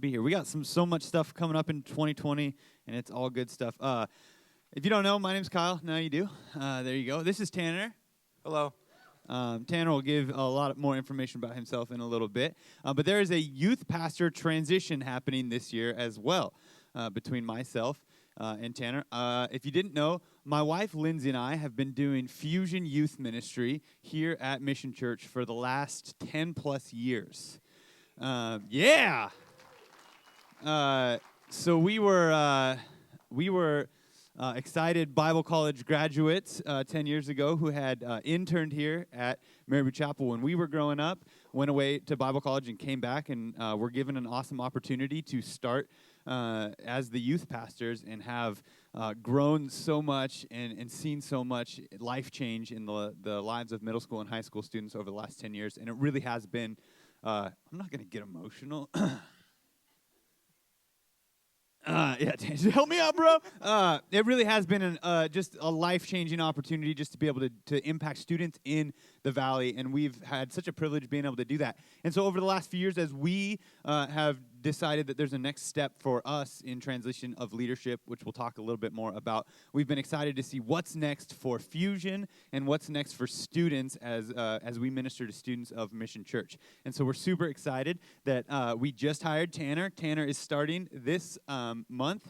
be here. We got so much stuff coming up in 2020, and it's all good stuff. If you don't know, my name's Kyle. Now you do. There you go. This is Tanner. Hello. Tanner will give a lot more information about himself in a little bit. But there is a youth pastor transition happening this year as well between myself and Tanner. If you didn't know, my wife Lindsay and I have been doing Fusion Youth Ministry here at Mission Church for the last 10 plus years. Yeah. So we were excited Bible college graduates 10 years ago who had interned here at Maryview Chapel when we were growing up, went away to Bible college and came back, and were given an awesome opportunity to start as the youth pastors and have grown so much and seen so much life change in the lives of middle school and high school students over the last 10 years. And it really has been, I'm not going to get emotional. Yeah, help me out, bro. It really has been just a life-changing opportunity just to be able to impact students in the Valley, and we've had such a privilege being able to do that. And so over the last few years, as we have decided that there's a next step for us in transition of leadership, which we'll talk a little bit more about, we've been excited to see what's next for Fusion and what's next for students as we minister to students of Mission Church. And so we're super excited that we just hired Tanner. Tanner is starting this month.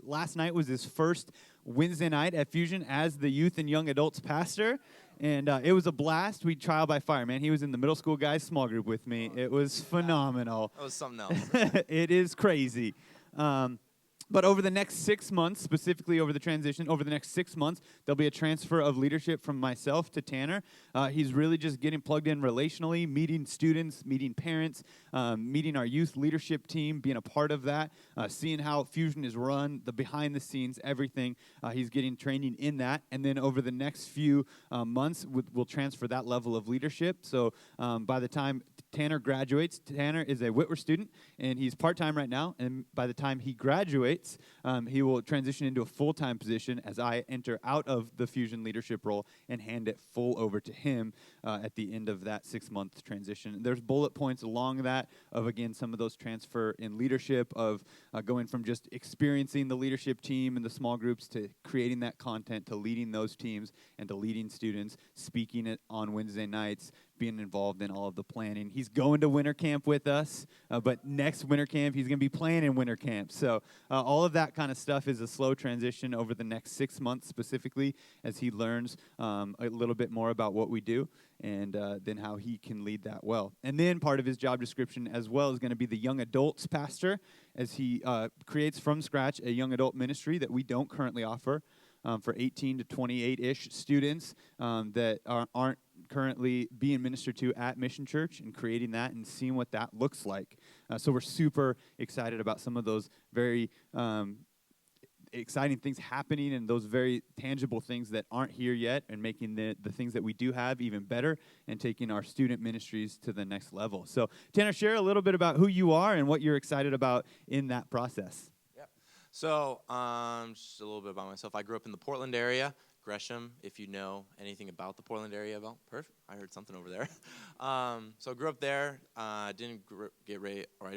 Last night was his first Wednesday night at Fusion as the youth and young adults pastor, and it was a blast. We trial by fire, man. He was in the middle school guys small group with me. It was phenomenal. That was something else. It is crazy. But over the next 6 months, specifically over the transition, over the next 6 months, there'll be a transfer of leadership from myself to Tanner. He's really just getting plugged in relationally, meeting students, meeting parents, meeting our youth leadership team, being a part of that, seeing how Fusion is run, the behind the scenes, everything. He's getting training in that. And then over the next few months, we'll transfer that level of leadership. So by the time Tanner graduates, Tanner is a Whitworth student, and he's part-time right now. And by the time he graduates, he will transition into a full-time position as I enter out of the Fusion leadership role and hand it full over to him at the end of that 6-month transition. There's bullet points along that of, again, some of those transfer in leadership of going from just experiencing the leadership team and the small groups to creating that content, to leading those teams, and to leading students, speaking it on Wednesday nights, being involved in all of the planning. He's going to winter camp with us, but next winter camp, he's going to be playing in winter camp. So all of that kind of stuff is a slow transition over the next 6 months specifically as he learns a little bit more about what we do and then how he can lead that well. And then part of his job description as well is going to be the young adults pastor as he creates from scratch a young adult ministry that we don't currently offer for 18 to 28-ish students that aren't currently being ministered to at Mission Church, and creating that and seeing what that looks like. So we're super excited about some of those very exciting things happening and those very tangible things that aren't here yet, and making the things that we do have even better and taking our student ministries to the next level. So Tanner, share a little bit about who you are and what you're excited about in that process. So, just a little bit about myself. I grew up in the Portland area, Gresham, if you know anything about the Portland area. Well, perfect. I heard something over there. So I grew up there. I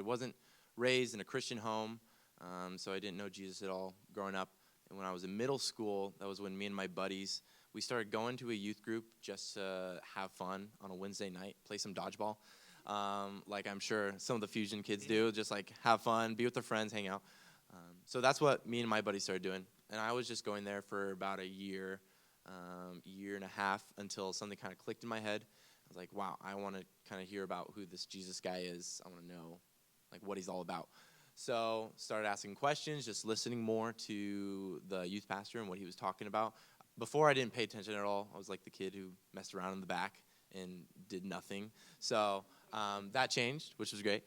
wasn't raised in a Christian home, so I didn't know Jesus at all growing up. And when I was in middle school, that was when me and my buddies, we started going to a youth group just to have fun on a Wednesday night, play some dodgeball, like I'm sure some of the Fusion kids do, just like have fun, be with their friends, hang out. So that's what me and my buddies started doing. And I was just going there for about a year and a half until something kind of clicked in my head. I was like, wow, I want to kind of hear about who this Jesus guy is. I want to know like what he's all about. So started asking questions, just listening more to the youth pastor and what he was talking about. Before I didn't pay attention at all. I was like the kid who messed around in the back and did nothing. So that changed, which was great.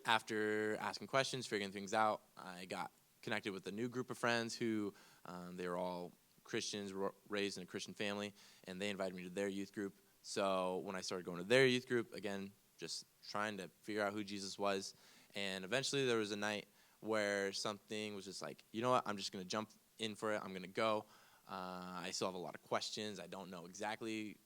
After asking questions, figuring things out, I got connected with a new group of friends who they were all Christians, raised in a Christian family, and they invited me to their youth group. So when I started going to their youth group, again, just trying to figure out who Jesus was, and eventually there was a night where something was just like, you know what, I'm just going to jump in for it. I'm going to go. I still have a lot of questions. I don't know exactly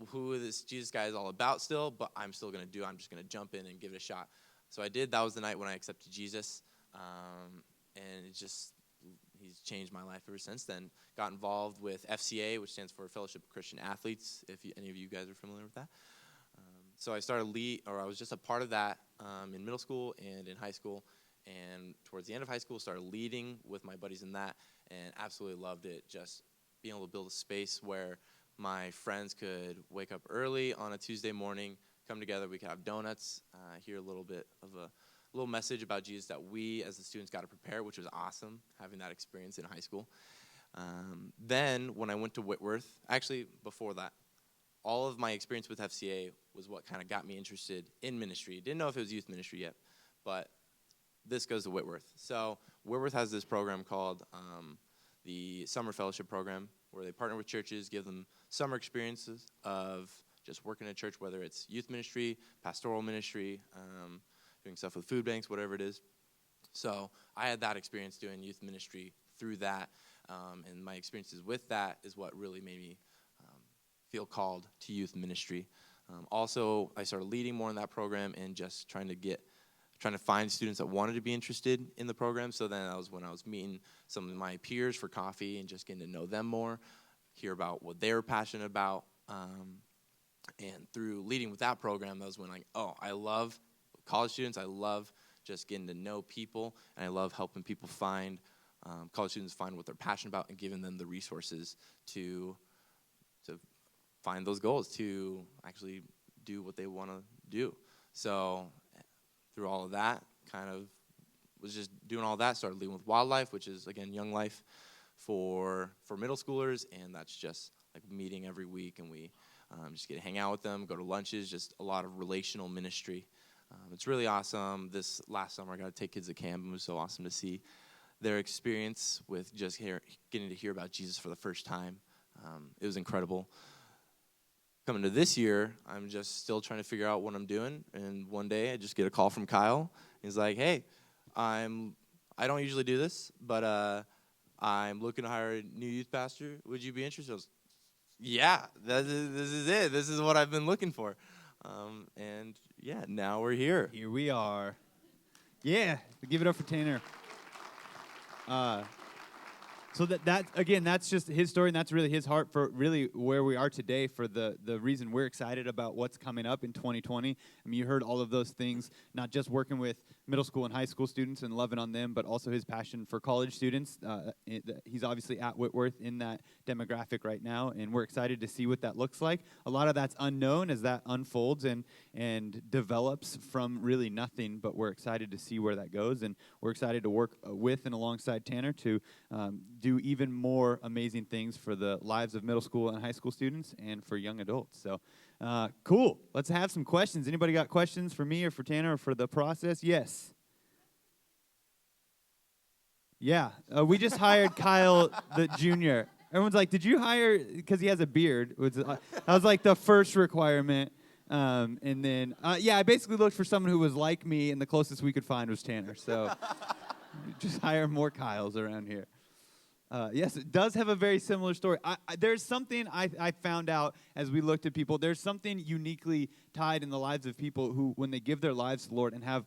who this Jesus guy is all about still, but I'm still going to do it. I'm just going to jump in and give it a shot. So I did. That was the night when I accepted Jesus, and he's changed my life ever since then. Got involved with FCA, which stands for Fellowship of Christian Athletes, if any of you guys are familiar with that. So I I was just a part of that in middle school and in high school. And towards the end of high school, started leading with my buddies in that, and absolutely loved it. Just being able to build a space where my friends could wake up early on a Tuesday morning, come together, we could have donuts, hear a little bit of a little message about Jesus that we as the students got to prepare, which was awesome, having that experience in high school. Then when I went to Whitworth, actually before that, all of my experience with FCA was what kind of got me interested in ministry. Didn't know if it was youth ministry yet, but this goes to Whitworth. So Whitworth has this program called the Summer Fellowship Program, where they partner with churches, give them summer experiences of just working at church, whether it's youth ministry, pastoral ministry, doing stuff with food banks, whatever it is. So I had that experience doing youth ministry through that, and my experiences with that is what really made me feel called to youth ministry. Also, I started leading more in that program and just trying to find students that wanted to be interested in the program. So then that was when I was meeting some of my peers for coffee and just getting to know them more, hear about what they were passionate about. And through leading with that program, that was when I love college students. I love just getting to know people, and I love helping people college students find what they're passionate about and giving them the resources to find those goals, to actually do what they want to do. So through all of that, kind of was just doing all that, started leading with wildlife, which is, again, young life for middle schoolers, and that's just like meeting every week, and we just get to hang out with them, go to lunches, just a lot of relational ministry. It's really awesome. This last summer, I got to take kids to camp. It was so awesome to see their experience with just getting to hear about Jesus for the first time. It was incredible. Coming to this year, I'm just still trying to figure out what I'm doing, and one day I just get a call from Kyle. He's like, "Hey, I don't usually do this, but I'm looking to hire a new youth pastor. Would you be interested?" I was, yeah, this is it. This is what I've been looking for. And yeah, now we're here. Here we are. Yeah, give it up for Tanner. So that's just his story, and that's really his heart for really where we are today, for the reason we're excited about what's coming up in 2020. I mean, you heard all of those things, not just working with middle school and high school students and loving on them, but also his passion for college students. He's obviously at Whitworth in that demographic right now, and we're excited to see what that looks like. A lot of that's unknown as that unfolds and develops from really nothing, but we're excited to see where that goes, and we're excited to work with and alongside Tanner to do even more amazing things for the lives of middle school and high school students and for young adults. So, cool. Let's have some questions. Anybody got questions for me or for Tanner or for the process? Yes. Yeah. We just hired Kyle the junior. Everyone's like, did you hire, because he has a beard. That was like the first requirement. And then, I basically looked for someone who was like me, and the closest we could find was Tanner. So just hire more Kyles around here. Yes, it does have a very similar story. There's something I found out as we looked at people. There's something uniquely tied in the lives of people who, when they give their lives to the Lord and have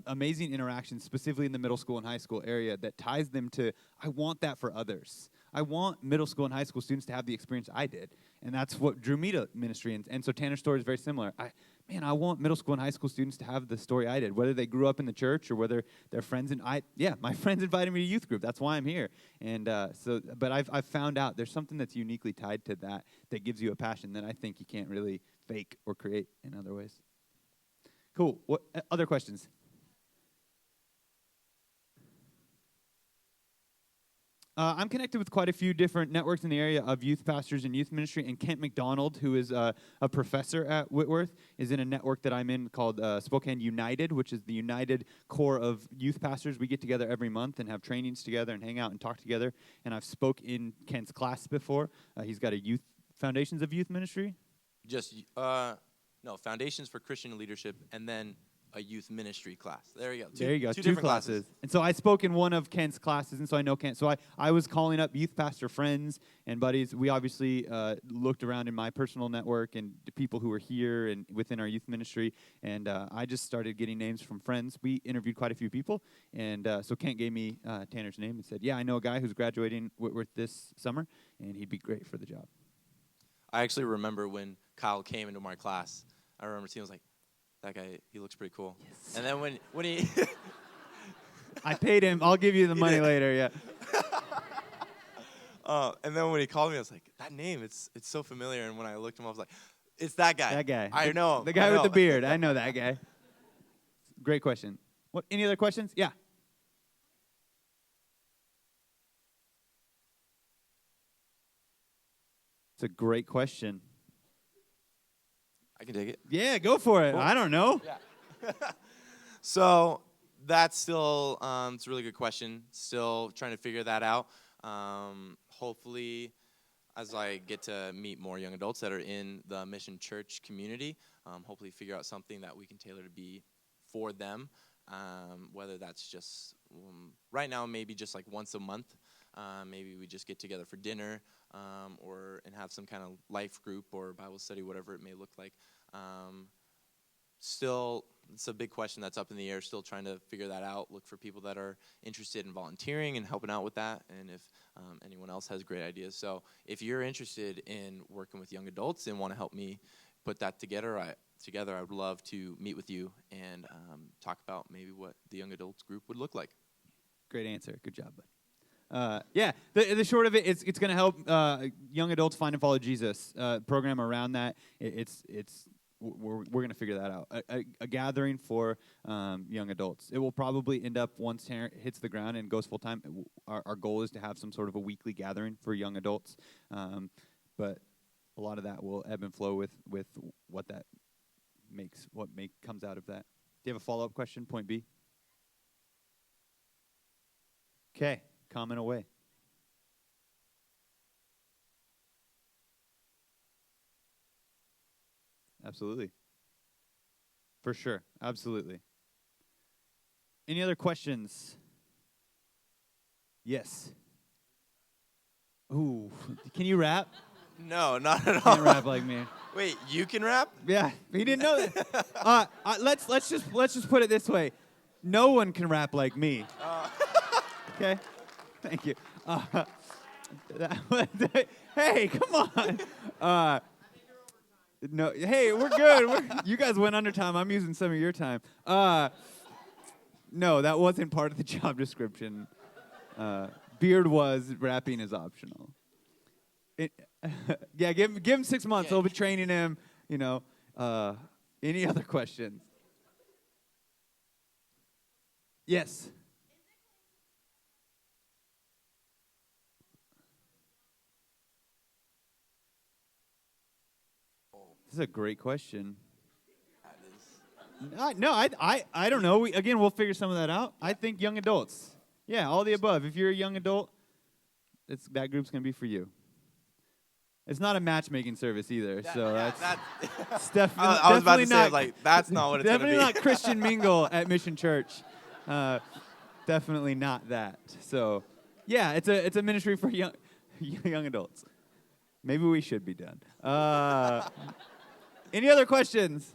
amazing interactions, specifically in the middle school and high school area, that ties them to, I want that for others. I want middle school and high school students to have the experience I did. And that's what drew me to ministry. And so Tanner's story is very similar. I want middle school and high school students to have the story I did, whether they grew up in the church or whether they're friends. My friends invited me to youth group. That's why I'm here. And but I've found out there's something that's uniquely tied to that gives you a passion that I think you can't really fake or create in other ways. Cool. What other questions? I'm connected with quite a few different networks in the area of youth pastors and youth ministry, and Kent McDonald, who is a professor at Whitworth, is in a network that I'm in called Spokane United, which is the united core of youth pastors. We get together every month and have trainings together and hang out and talk together, and I've spoke in Kent's class before. He's got a Foundations of Youth Ministry? Just, Foundations for Christian Leadership, and then a youth ministry class. There you go. There you go. Two Two different classes. And so I spoke in one of Kent's classes, and so I know Kent. So I was calling up youth pastor friends and buddies. We obviously looked around in my personal network and the people who were here and within our youth ministry, and I just started getting names from friends. We interviewed quite a few people, and so Kent gave me Tanner's name and said, yeah, I know a guy who's graduating Whitworth this summer, and he'd be great for the job. I actually remember when Kyle came into my class. I remember seeing, I was like, that guy, he looks pretty cool. Yes. And then when he... I paid him. I'll give you the money later, yeah. And then when he called me, I was like, that name, it's so familiar. And when I looked him up, I was like, it's that guy. That guy. I know him. The guy with the beard. I know that guy. Great question. What? Any other questions? Yeah. It's a great question. I can take it. Yeah, go for it. Cool. I don't know. Yeah. So that's still, it's a really good question. Still trying to figure that out. Hopefully, as I get to meet more young adults that are in the Mission Church community, hopefully figure out something that we can tailor to be for them. Whether that's just, right now, maybe just like once a month. Maybe we just get together for dinner and have some kind of life group or Bible study, whatever it may look like. Still, it's a big question that's up in the air. Still trying to figure that out. Look for people that are interested in volunteering and helping out with that. And if anyone else has great ideas. So if you're interested in working with young adults and want to help me put that together, I would love to meet with you and talk about maybe what the young adults group would look like. Great answer. Good job, bud. Yeah, the short of it, it's going to help young adults find and follow Jesus. Program around that. We're going to figure that out. A gathering for young adults. It will probably end up once Tanner hits the ground and goes full time. Our goal is to have some sort of a weekly gathering for young adults, but a lot of that will ebb and flow with what that makes, comes out of that. Do you have a follow-up question? Point B. Okay. Comment away. Absolutely. For sure. Absolutely. Any other questions? Yes. Ooh. Can you rap? No, not at all. Can't rap like me. Wait, you can rap? Yeah. He didn't know that. Let's just put it this way. No one can rap like me. Okay? Thank you. Hey, come on. No, hey, we're good. You guys went under time. I'm using some of your time. No, that wasn't part of the job description. Beard was, rapping is optional. Yeah, give him 6 months. We'll be training him. Any other questions? Yes. This is a great question. No, I don't know. We'll figure some of that out. I think young adults. Yeah, all the above. If you're a young adult, that group's going to be for you. It's not a matchmaking service either, that's definitely. I was about to say, that's not what it's going to be. Definitely not Christian Mingle at Mission Church. Definitely not that. So, yeah, it's a ministry for young adults. Maybe we should be done. Any other questions?